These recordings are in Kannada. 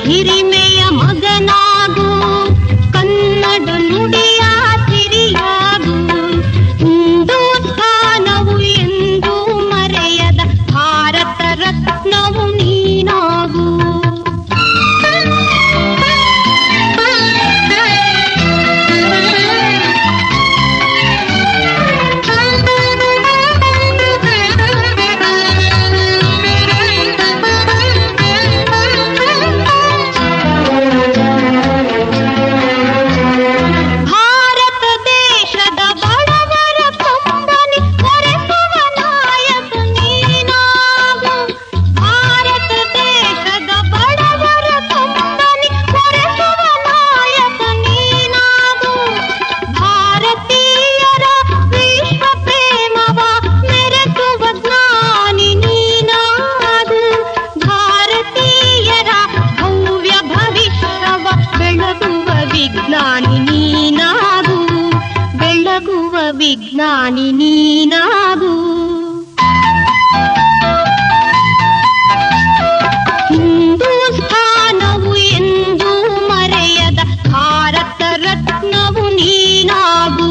ಹಿರಿಮೆಯ ಮಗನಾಗು, ಕನ್ನಡ ನುಡಿಯ ಸಿರಿಯಾಗು. ಹಿಂದೂಸ್ಥಾನವು ಎಂದೂ ಮರೆಯದ ಭಾರತ ರತ್ನವು ನೀನಾಗು. ವಿಜ್ಞಾನಿ ನೀನಾಗು. ಹಿಂದೂಸ್ಥಾನವು ಎಂದೂ ಮರೆಯದ ಭಾರತ ರತ್ನವು ನೀನಾಗು.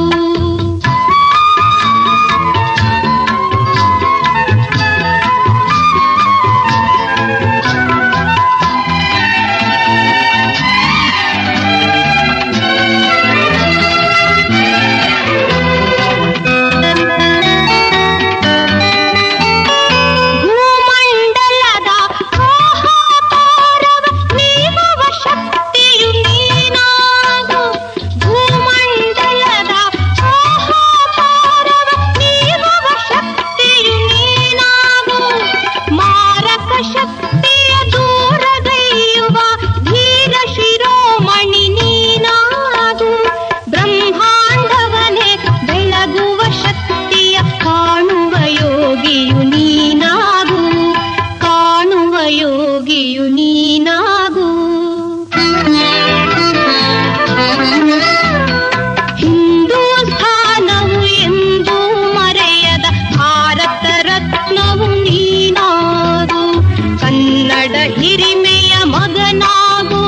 ಹಿರಿಮೆಯ ಮಗನಾಗು,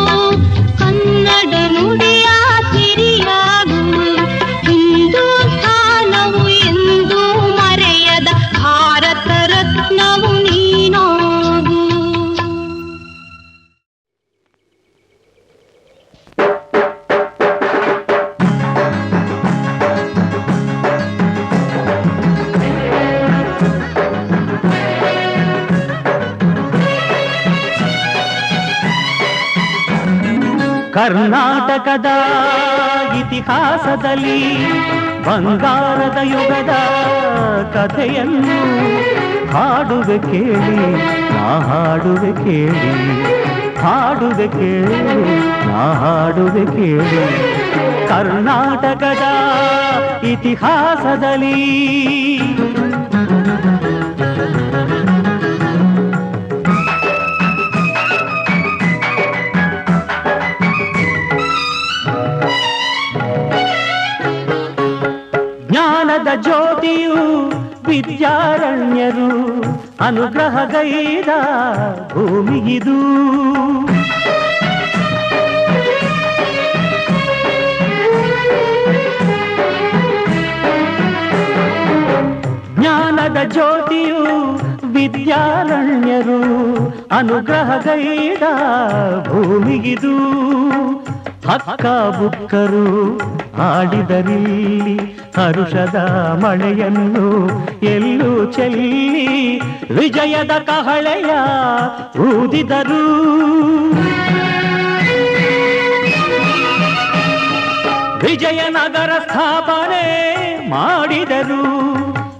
ಕನ್ನಡ ನುಡಿಯ ಸಿರಿಯಾಗು. ಹಿಂದೂಸ್ಥಾನವು ಎಂದೂ ಮರೆಯದ ಭಾರತ ರತ್ನವು ನೀನಾಗು. ಕರ್ನಾಟಕದ ಇತಿಹಾಸದಲ್ಲಿ ಬಂಗಾರದ ಯುಗದ ಕಥೆಯನ್ನು ಹಾಡುವೆ ಕೇಳಿ, ನಾ ಹಾಡುವೆ ಕೇಳಿ, ಹಾಡುವೆ ಕೇಳಿ, ನಾ ಹಾಡುವೆ ಕೇಳಿ. ಕರ್ನಾಟಕದ ಇತಿಹಾಸದಲ್ಲಿ ಜ್ಞಾನದ ಜ್ಯೋತಿಯು ವಿದ್ಯಾರಣ್ಯರು ಅನುಗ್ರಹಗೈದ ಭೂಮಿಗಿದು. ಜ್ಞಾನದ ಜ್ಯೋತಿಯು ವಿದ್ಯಾರಣ್ಯರು ಅನುಗ್ರಹಗೈದ ಭೂಮಿಗಿದು. ಹಕ್ಕ ಬುಕ್ಕರು ಹಾಡಿದರಿಲ್ಲಿ ಹರುಷದ ಮಳೆಯನ್ನು ಎಲ್ಲೂ ಚೆಲ್ಲಿ ವಿಜಯದ ಕಹಳೆಯ ಊದಿದರು. ವಿಜಯನಗರ ಸ್ಥಾಪನೆ ಮಾಡಿದರು.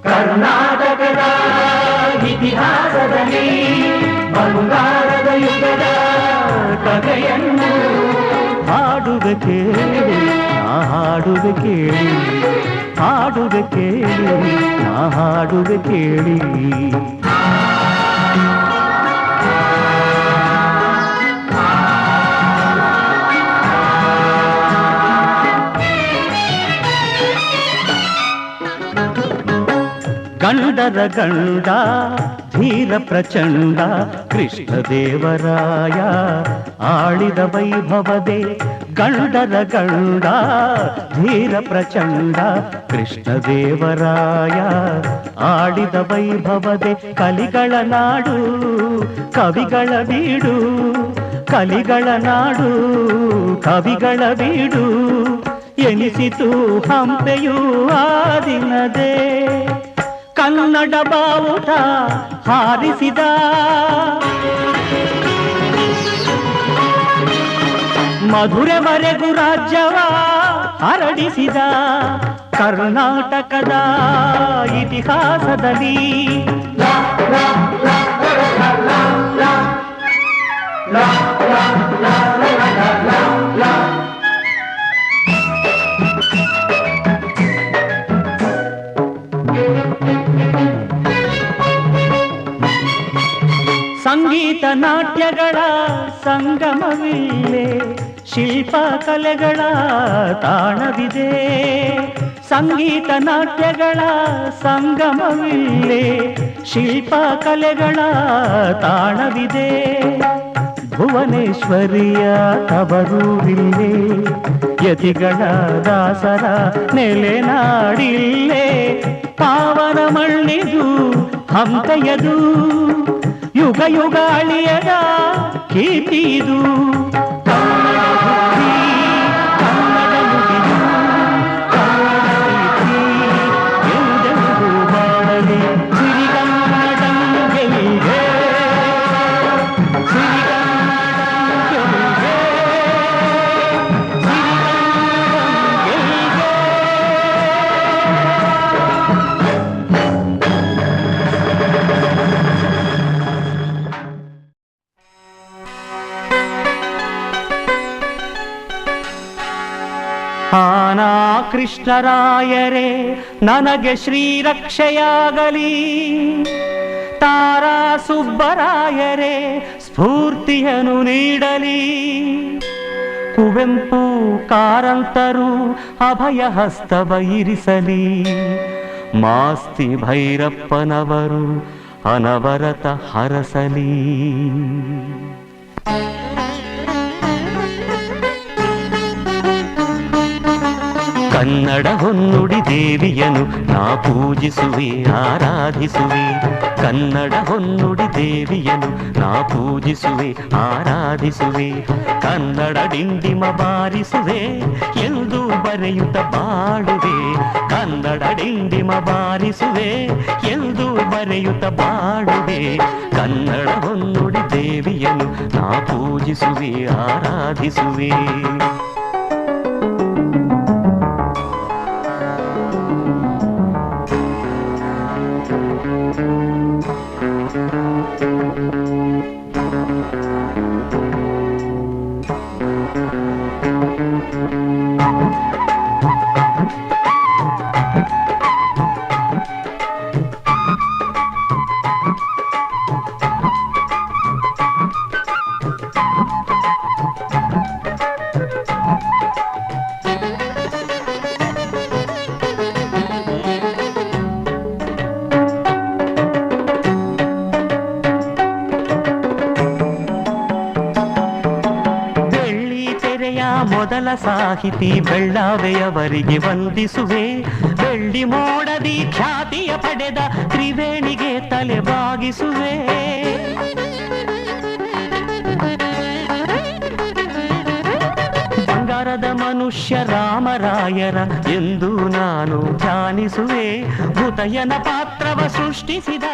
ಕರ್ನಾಟಕದ ಇತಿಹಾಸದಲ್ಲಿ ಬಂಗಾರದ ಯುಗದ ಕಥೆಯನ್ನು ಹಾಡುವೆ ಕೇಳಿ, ನಾ ಹಾಡುವೆ ಕೇಳಿ, ಹಾಡುವೆ ಕೇಳಿ, ನಾ ಹಾಡುವೆ ಕೇಳಿ. ಗಂಡ ಗಂಡರ ಗಂಡ ಧೀರ ಪ್ರಚಂಡ ಕೃಷ್ಣದೇವರಾಯ ಆಳಿದ ವೈಭವದೆ ಗಂಡರ ಗಂಡ ಧೀರ ಪ್ರಚಂಡ ಕೃಷ್ಣದೇವರಾಯ ಆಡಿದ ವೈಭವದೆ ಕಲಿಗಳ ನಾಡು ಕವಿಗಳ ಬೀಡು ಕಲಿಗಳ ನಾಡು ಕವಿಗಳ ಬೀಡು ಎನಿಸಿತು ಹಂಪೆಯೂ ಆ ದಿನದೇ ಕನ್ನಡ ಬಾವುಟ ಹಾರಿಸಿದ ಮಧುರೆವರೆಗೂ ರಾಜ್ಯವ ಹರಡಿಸಿದ ಕರ್ನಾಟಕದ ಇತಿಹಾಸದಲ್ಲಿ ಸಂಗೀತ ನಾಟ್ಯಗಳ ಸಂಗಮವಿಲ್ಲೇ ಶಿಲ್ಪ ಕಲೆಗಳ ತಾಣವಿದೆ ಸಂಗೀತ ನಾಟ್ಯಗಳ ಸಂಗಮವಿಲ್ಲೇ ಶಿಲ್ಪ ಕಲೆಗಳ ತಾಣವಿದೆ ಭುವನೇಶ್ವರಿಯ ತವರೂರಿಲ್ಲೇ ಯತಿಗಳ ದಾಸರ ನೆಲೆನಾಡಿಲ್ಲೇ ಪಾವನ ಮಣ್ಣಿದು ಹಂಪೆಯದು ಯುಗ ಯುಗ ಅಳಿಯದ ಕೀರ್ತಿದು ಆನಾ ಕೃಷ್ಣರಾಯರೇ ನನಗೆ ಶ್ರೀರಕ್ಷೆಯಾಗಲಿ ತಾರಾ ಸುಬ್ಬರಾಯರೇ ಸ್ಫೂರ್ತಿಯನ್ನು ನೀಡಲಿ ಕುವೆಂಪು ಕಾರಂತರು ಅಭಯ ಹಸ್ತವ ಇರಿಸಲಿ ಮಾಸ್ತಿ ಭೈರಪ್ಪನವರು ಅನವರತ ಹರಸಲಿ ಕನ್ನಡ ಹೊನ್ನುಡಿ ದೇವಿಯನು ನಾ ಪೂಜಿಸುವೆ ಆರಾಧಿಸುವೆ ಕನ್ನಡ ಹೊನ್ನುಡಿ ದೇವಿಯನು ನಾ ಪೂಜಿಸುವೆ ಆರಾಧಿಸುವೆ ಕನ್ನಡ ಡಿಂಡಿಮ ಬಾರಿಸುವೆ ಎಂದು ಬರೆಯುತ್ತ ಬಾಳುವೆ ಕನ್ನಡ ಡಿಂಡಿಮ ಬಾರಿಸುವೆ ಎಂದು ಬರೆಯುತ್ತ ಬಾಳುವೆ ಕನ್ನಡ ಹೊನ್ನುಡಿ ದೇವಿಯನು ನಾ ಪೂಜಿಸುವೆ ಆರಾಧಿಸುವೆ ಮೊದಲ ಸಾಹಿತಿ ಬೆಳ್ಳಾವೆಯವರಿಗೆ ವಂದಿಸುವೆ ಬೆಳ್ಳಿ ಮೋಡದಿ ಖ್ಯಾತಿಯ ಪಡೆದ ತ್ರಿವೇಣಿಗೆ ತಲೆ ಬಾಗಿಸುವೆ ಬಂಗಾರದ ಮನುಷ್ಯ ರಾಮರಾಯರ ಎಂದು ನಾನು ಧ್ಯಾನಿಸುವೆ ಭೂತಯ್ಯನ ಪಾತ್ರವ ಸೃಷ್ಟಿಸಿದ